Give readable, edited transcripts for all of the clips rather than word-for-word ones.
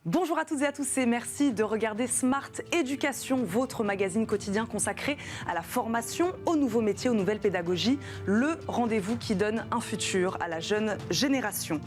Bonjour à toutes et à tous et merci de regarder Smart Éducation, votre magazine quotidien consacré à la formation, aux nouveaux métiers, aux nouvelles pédagogies, le rendez-vous qui donne un futur à la jeune génération.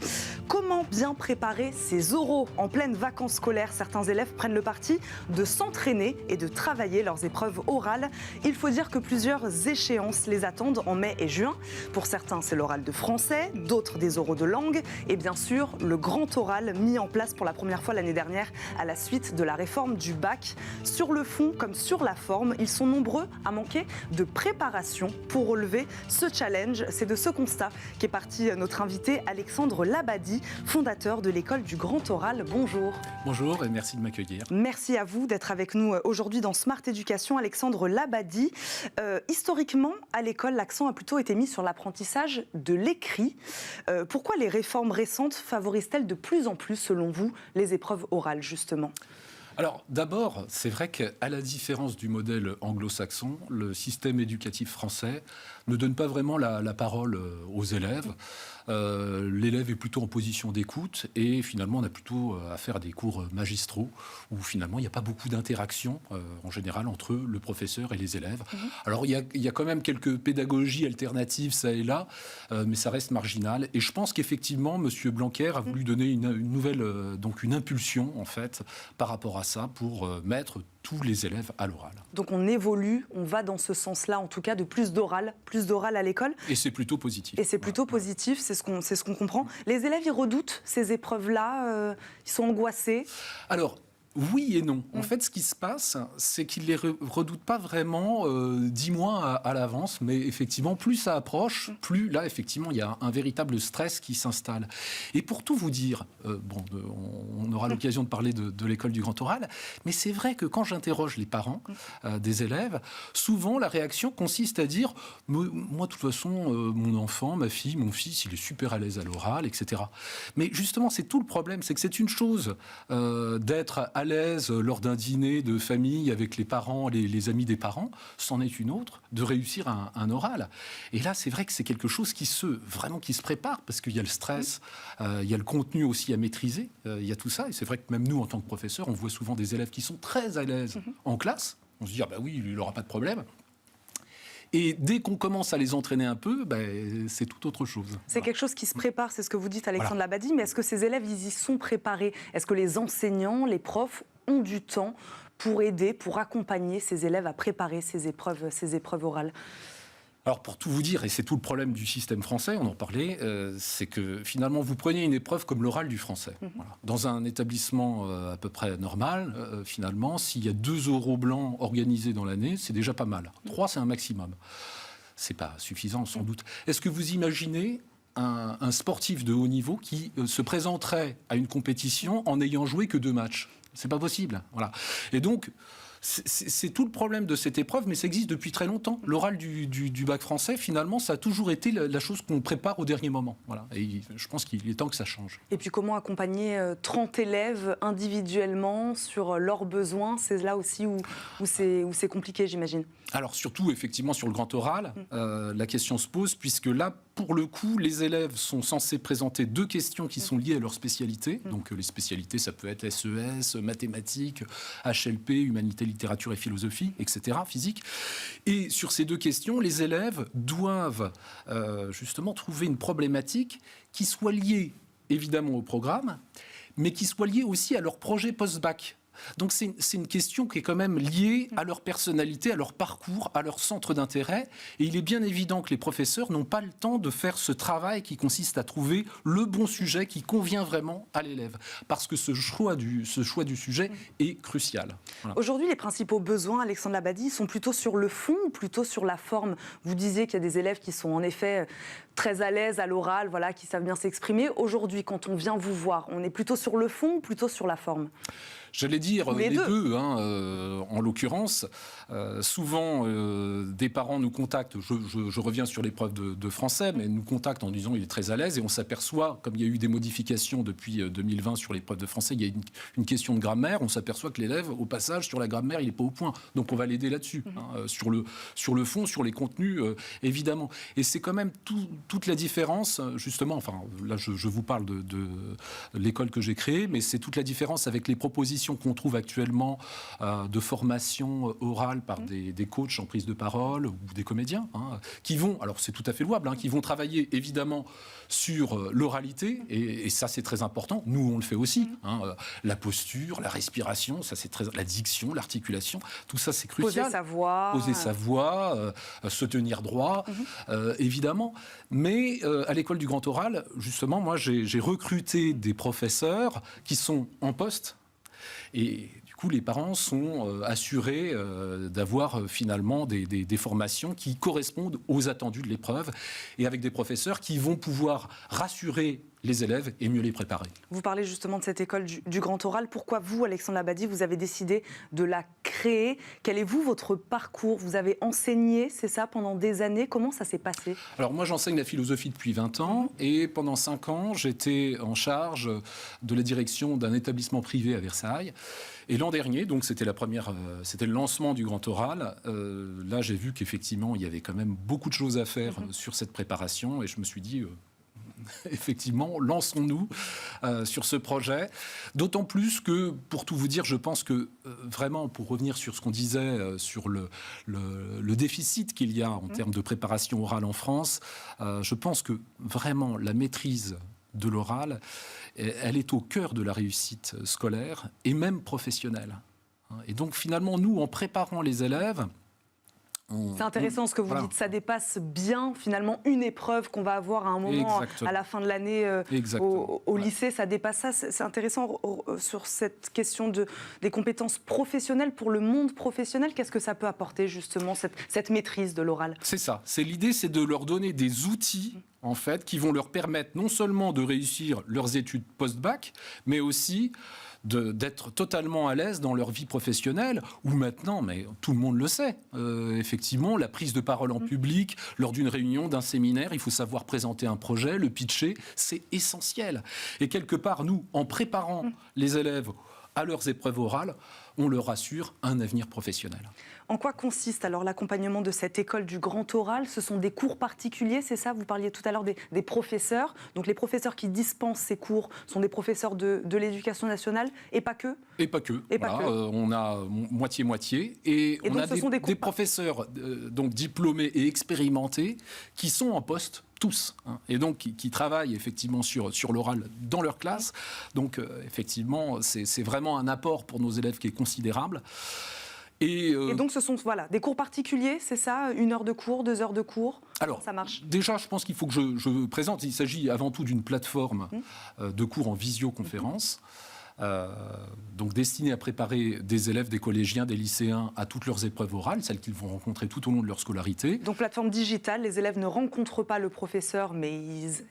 Comment bien préparer ses oraux en pleine vacances scolaires? Certains élèves prennent le parti de s'entraîner et de travailler leurs épreuves orales. Il faut dire que plusieurs échéances les attendent en mai et juin. Pour certains, c'est l'oral de français, d'autres des oraux de langue et bien sûr le grand oral mis en place pour la première fois l'année dernière à la suite de la réforme du bac. Sur le fond comme sur la forme, ils sont nombreux à manquer de préparation pour relever ce challenge. C'est de ce constat qu'est parti notre invité Alexandre Labadie, fondateur de l'école du grand oral. Bonjour. Bonjour et merci de m'accueillir. Merci à vous d'être avec nous aujourd'hui dans Smart Éducation. Alexandre Labadie, historiquement à l'école, l'accent a plutôt été mis sur l'apprentissage de l'écrit. Pourquoi les réformes récentes favorisent-elles de plus en plus, selon vous, les épreuves orales, justement ? Alors, d'abord, c'est vrai qu'à la différence du modèle anglo-saxon, le système éducatif français ne donne pas vraiment la parole aux élèves. L'élève est plutôt en position d'écoute et finalement, on a plutôt à faire des cours magistraux où finalement, il n'y a pas beaucoup d'interaction en général entre le professeur et les élèves. Alors, il y a quand même quelques pédagogies alternatives, ça et là, mais ça reste marginal. Et je pense qu'effectivement, M. Blanquer a voulu donner une nouvelle, donc une impulsion, en fait, par rapport à ça, pour mettre tous les élèves à l'oral. Donc on évolue, on va dans ce sens-là, en tout cas, de plus d'oral à l'école. Et c'est plutôt positif. Et c'est plutôt positif, c'est ce qu'on comprend. Les élèves, ils redoutent ces épreuves-là, ils sont angoissés. Alors, oui et non. En fait, ce qui se passe, c'est qu'ils ne les redoutent pas vraiment 10 mois à l'avance, mais effectivement, plus ça approche, plus là, effectivement, il y a un véritable stress qui s'installe. Et pour tout vous dire, on aura l'occasion de parler de l'école du grand oral, mais c'est vrai que quand j'interroge les parents des élèves, souvent la réaction consiste à dire « Moi, de toute façon, mon enfant, ma fille, mon fils, il est super à l'aise à l'oral, etc. » Mais justement, c'est tout le problème, c'est que c'est une chose d'être à l'aise lors d'un dîner de famille avec les parents, les amis des parents, c'en est une autre de réussir un oral. Et là, c'est vrai que c'est quelque chose qui se prépare, parce qu'il y a le stress, il y a le contenu aussi à maîtriser, il y a tout ça. Et c'est vrai que même nous, en tant que professeurs, on voit souvent des élèves qui sont très à l'aise en classe. On se dit, ah bah oui, il n'aura pas de problème. Et dès qu'on commence à les entraîner un peu, c'est tout autre chose. C'est quelque chose qui se prépare, c'est ce que vous dites, Alexandre Labadie, mais est-ce que ces élèves, ils y sont préparés? Est-ce que les enseignants, les profs ont du temps pour aider, pour accompagner ces élèves à préparer ces épreuves orales? Alors, pour tout vous dire, et c'est tout le problème du système français, on en parlait, c'est que finalement, vous prenez une épreuve comme l'oral du français. Voilà. Dans un établissement à peu près normal, finalement, s'il y a 2 oraux blancs organisés dans l'année, c'est déjà pas mal. 3, c'est un maximum. C'est pas suffisant, sans doute. Est-ce que vous imaginez un sportif de haut niveau qui se présenterait à une compétition en n'ayant joué que 2 matchs? C'est pas possible. Voilà. Et donc, c'est tout le problème de cette épreuve, mais ça existe depuis très longtemps. L'oral du bac français, finalement, ça a toujours été la chose qu'on prépare au dernier moment. Voilà. Et je pense qu'il est temps que ça change. Et puis comment accompagner 30 élèves individuellement sur leurs besoins? C'est là aussi où c'est compliqué, j'imagine. Alors surtout, effectivement, sur le grand oral, la question se pose, puisque là, pour le coup, les élèves sont censés présenter 2 questions qui sont liées à leur spécialité. Donc les spécialités, ça peut être SES, mathématiques, HLP, humanité, littérature et philosophie, etc., physique. Et sur ces 2 questions, les élèves doivent justement trouver une problématique qui soit liée évidemment au programme, mais qui soit liée aussi à leur projet post-bac. Donc c'est une question qui est quand même liée à leur personnalité, à leur parcours, à leur centre d'intérêt. Et il est bien évident que les professeurs n'ont pas le temps de faire ce travail qui consiste à trouver le bon sujet qui convient vraiment à l'élève. Parce que ce choix du sujet est crucial. Voilà. Aujourd'hui, les principaux besoins, Alexandre Labadie, sont plutôt sur le fond ou plutôt sur la forme? Vous disiez qu'il y a des élèves qui sont en effet très à l'aise à l'oral, voilà, qui savent bien s'exprimer. Aujourd'hui, quand on vient vous voir, on est plutôt sur le fond ou plutôt sur la forme? J'allais dire dire les deux en l'occurrence. Souvent, des parents nous contactent, je reviens sur l'épreuve de français, mais nous contactent en disant il est très à l'aise, et on s'aperçoit, comme il y a eu des modifications depuis 2020 sur l'épreuve de français, il y a une question de grammaire, on s'aperçoit que l'élève, au passage, sur la grammaire, il n'est pas au point. Donc on va l'aider là-dessus, sur le fond, sur les contenus, évidemment. Et c'est quand même toute la différence, justement, enfin, là je vous parle de l'école que j'ai créée, mais c'est toute la différence avec les propositions qu'on trouve actuellement de formation orale par des coachs en prise de parole ou des comédiens, qui vont, alors c'est tout à fait louable, qui vont travailler évidemment sur l'oralité, et ça c'est très important, nous on le fait aussi, la posture, la respiration, ça c'est la diction, l'articulation, tout ça c'est crucial. Poser sa voix, se tenir droit, évidemment. Mais à l'école du grand oral, justement, moi j'ai recruté des professeurs qui sont en poste, et du coup les parents sont assurés d'avoir finalement des formations qui correspondent aux attendus de l'épreuve, et avec des professeurs qui vont pouvoir rassurer les élèves et mieux les préparer. Vous parlez justement de cette école du grand oral. Pourquoi vous, Alexandre Labadie, vous avez décidé de la créer? Quel est votre parcours? Vous avez enseigné, c'est ça, pendant des années. Comment ça s'est passé? Alors moi, j'enseigne la philosophie depuis 20 ans et pendant 5 ans, j'étais en charge de la direction d'un établissement privé à Versailles. Et l'an dernier, donc c'était c'était le lancement du grand oral. Là, j'ai vu qu'effectivement, il y avait quand même beaucoup de choses à faire sur cette préparation, et je me suis dit... effectivement, lançons-nous sur ce projet. D'autant plus que, pour tout vous dire, je pense que vraiment, pour revenir sur ce qu'on disait, sur le déficit qu'il y a en termes de préparation orale en France, je pense que vraiment la maîtrise de l'oral, elle est au cœur de la réussite scolaire et même professionnelle. Et donc finalement, nous, en préparant les élèves... C'est intéressant ce que vous dites, ça dépasse bien finalement une épreuve qu'on va avoir à un moment à la fin de l'année au lycée, ça dépasse ça. C'est intéressant sur cette question des compétences professionnelles pour le monde professionnel. Qu'est-ce que ça peut apporter justement cette maîtrise de l'oral? C'est ça, l'idée c'est de leur donner des outils en fait qui vont leur permettre non seulement de réussir leurs études post-bac, mais aussi d'être totalement à l'aise dans leur vie professionnelle, où maintenant, mais tout le monde le sait, effectivement, la prise de parole en public, lors d'une réunion, d'un séminaire, il faut savoir présenter un projet, le pitcher, c'est essentiel. Et quelque part, nous, en préparant les élèves à leurs épreuves orales, on leur assure un avenir professionnel. En quoi consiste alors l'accompagnement de cette école du grand oral? Ce sont des cours particuliers, c'est ça? Vous parliez tout à l'heure des professeurs. Donc les professeurs qui dispensent ces cours sont des professeurs de l'éducation nationale et pas que? Et pas que. On a moitié-moitié. Et on donc, a des professeurs donc diplômés et expérimentés qui sont en poste. Tous, et donc qui travaillent effectivement sur l'oral dans leur classe. Donc effectivement, c'est vraiment un apport pour nos élèves qui est considérable. Et donc ce sont des cours particuliers, c'est ça? 1 heure de cours, 2 heures de cours? Alors, ça marche? Déjà, je pense qu'il faut que je présente. Il s'agit avant tout d'une plateforme de cours en visioconférence. Donc destinée à préparer des élèves, des collégiens, des lycéens à toutes leurs épreuves orales, celles qu'ils vont rencontrer tout au long de leur scolarité. Donc plateforme digitale, les élèves ne rencontrent pas le professeur, mais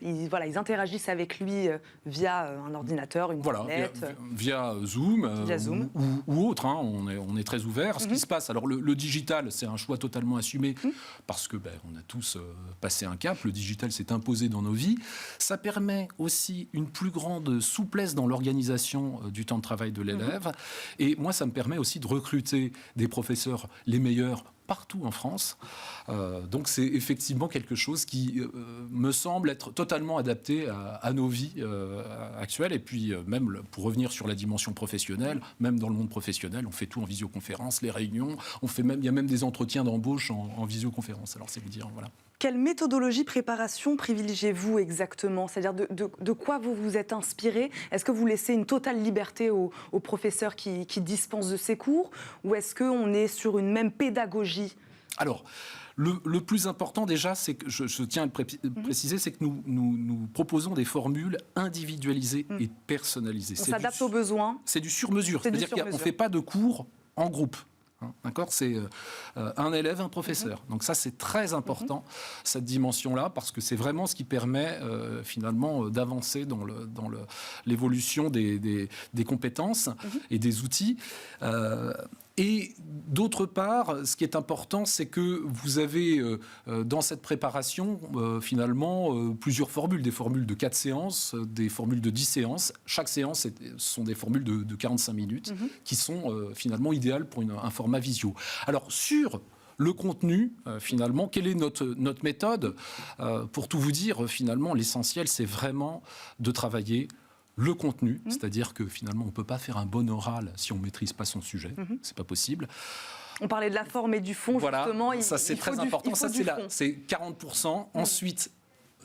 ils interagissent avec lui via un ordinateur, une tablette. Via Zoom, ou autre, on est très ouvert. Ce qui se passe, alors le digital, c'est un choix totalement assumé, parce que on a tous passé un cap, le digital s'est imposé dans nos vies. Ça permet aussi une plus grande souplesse dans l'organisation du temps de travail de l'élève. Et moi, ça me permet aussi de recruter des professeurs les meilleurs partout en France. Donc c'est effectivement quelque chose qui me semble être totalement adapté à nos vies actuelles. Et puis même pour revenir sur la dimension professionnelle, même dans le monde professionnel, on fait tout en visioconférence, les réunions, il y a même des entretiens d'embauche en visioconférence. Alors c'est vous dire, voilà. Quelle méthodologie préparation privilégiez-vous exactement? C'est-à-dire de quoi vous vous êtes inspiré? Est-ce que vous laissez une totale liberté aux professeurs qui dispensent de ces cours? Ou est-ce qu'on est sur une même pédagogie? Alors, le plus important déjà, c'est que je tiens à le préciser, c'est que nous proposons des formules individualisées et personnalisées. On s'adapte aux besoins. C'est du sur-mesure. C'est-à-dire qu'on ne fait pas de cours en groupe. D'accord, c'est un élève, un professeur. Donc ça, c'est très important, cette dimension-là, parce que c'est vraiment ce qui permet finalement d'avancer dans l'évolution des compétences et des outils. Et d'autre part, ce qui est important, c'est que vous avez dans cette préparation, finalement, plusieurs formules. Des formules de 4 séances, des formules de 10 séances. Chaque séance, sont des formules de 45 minutes qui sont finalement idéales pour un format visio. Alors, sur le contenu, finalement, quelle est notre méthode ? Pour tout vous dire, finalement, l'essentiel, c'est vraiment de travailler le contenu, c'est-à-dire que finalement, on ne peut pas faire un bon oral si on ne maîtrise pas son sujet. C'est pas possible. On parlait de la forme et du fond, justement. Ça, c'est très important. Ça, c'est 40%. Ensuite,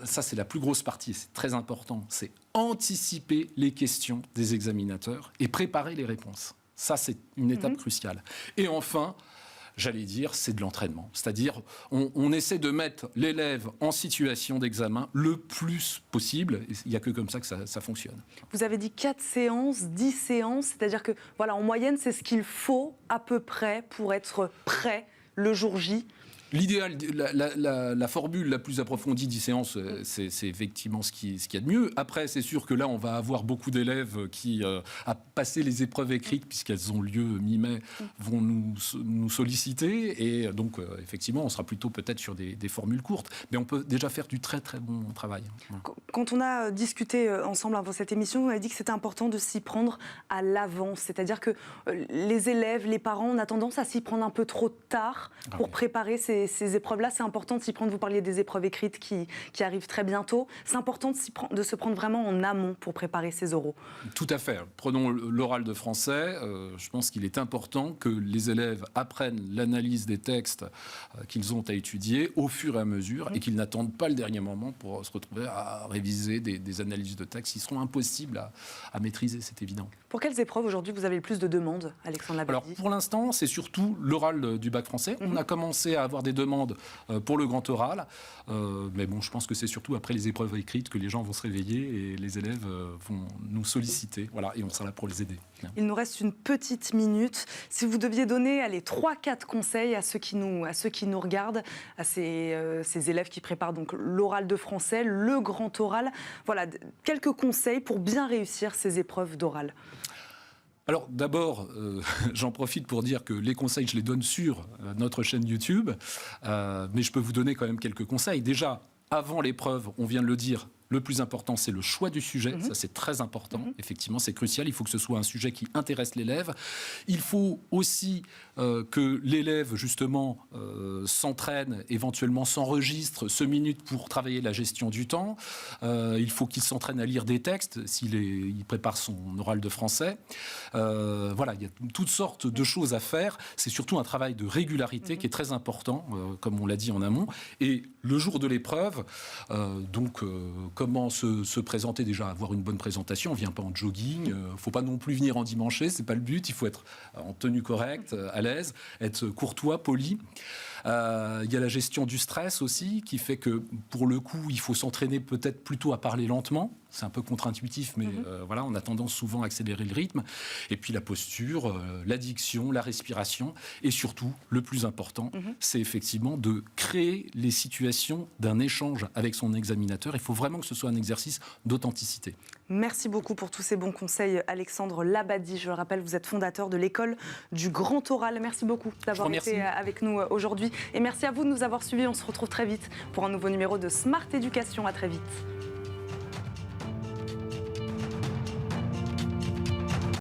ça, c'est la plus grosse partie, c'est très important. C'est anticiper les questions des examinateurs et préparer les réponses. Ça, c'est une étape cruciale. Et enfin, j'allais dire, c'est de l'entraînement. C'est-à-dire, on essaie de mettre l'élève en situation d'examen le plus possible. Il n'y a que comme ça que ça fonctionne. Vous avez dit 4 séances, 10 séances. C'est-à-dire que, voilà, en moyenne, c'est ce qu'il faut à peu près pour être prêt le jour J. L'idéal, la formule la plus approfondie, 10 séances, c'est effectivement ce qu'il y a de mieux. Après, c'est sûr que là, on va avoir beaucoup d'élèves qui, à passer les épreuves écrites, puisqu'elles ont lieu mi-mai, vont nous solliciter. Et donc, effectivement, on sera plutôt peut-être sur des formules courtes. Mais on peut déjà faire du très, très bon travail. Quand on a discuté ensemble avant cette émission, vous m'avez dit que c'était important de s'y prendre à l'avance. C'est-à-dire que les élèves, les parents, on a tendance à s'y prendre un peu trop tard pour préparer ces épreuves-là. C'est important de s'y prendre. Vous parliez des épreuves écrites qui arrivent très bientôt. C'est important de se prendre vraiment en amont pour préparer ces oraux. Tout à fait. Prenons l'oral de français. Je pense qu'il est important que les élèves apprennent l'analyse des textes qu'ils ont à étudier au fur et à mesure et qu'ils n'attendent pas le dernier moment pour se retrouver à réviser des analyses de textes qui seront impossibles à maîtriser, c'est évident. Pour quelles épreuves aujourd'hui vous avez le plus de demandes, Alexandre Labadie ? Alors pour l'instant, c'est surtout l'oral du bac français. On a commencé à avoir des demandes pour le grand oral, mais bon, je pense que c'est surtout après les épreuves écrites que les gens vont se réveiller et les élèves vont nous solliciter. Voilà, et on sera là pour les aider. Il nous reste une petite minute. Si vous deviez donner 3-4 conseils à ceux qui nous regardent, à ces élèves qui préparent donc l'oral de français, le grand oral, voilà, quelques conseils pour bien réussir ces épreuves d'oral. Alors d'abord, j'en profite pour dire que les conseils, je les donne sur notre chaîne YouTube, mais je peux vous donner quand même quelques conseils. Déjà, avant l'épreuve, on vient de le dire, le plus important, c'est le choix du sujet. Ça, c'est très important. Effectivement, c'est crucial. Il faut que ce soit un sujet qui intéresse l'élève. Il faut aussi que l'élève, justement, s'entraîne, éventuellement s'enregistre, se minute pour travailler la gestion du temps. Il faut qu'il s'entraîne à lire des textes s'il prépare son oral de français. Voilà, il y a toutes sortes de choses à faire. C'est surtout un travail de régularité qui est très important, comme on l'a dit en amont. Et le jour de l'épreuve, comment se présenter déjà, avoir une bonne présentation. On ne vient pas en jogging, il ne faut pas non plus venir en dimanché, ce n'est pas le but. Il faut être en tenue correcte, à l'aise, être courtois, poli. Il y a la gestion du stress aussi, qui fait que pour le coup, il faut s'entraîner peut-être plutôt à parler lentement. C'est un peu contre-intuitif, mais voilà, on a tendance souvent à accélérer le rythme. Et puis la posture, l'addiction, la respiration. Et surtout, le plus important, c'est effectivement de créer les situations d'un échange avec son examinateur. Il faut vraiment que ce soit un exercice d'authenticité. Merci beaucoup pour tous ces bons conseils, Alexandre Labadie. Je le rappelle, vous êtes fondateur de l'école du Grand Oral. Merci beaucoup d'avoir été avec nous aujourd'hui. Et merci à vous de nous avoir suivis. On se retrouve très vite pour un nouveau numéro de Smart Éducation. À très vite.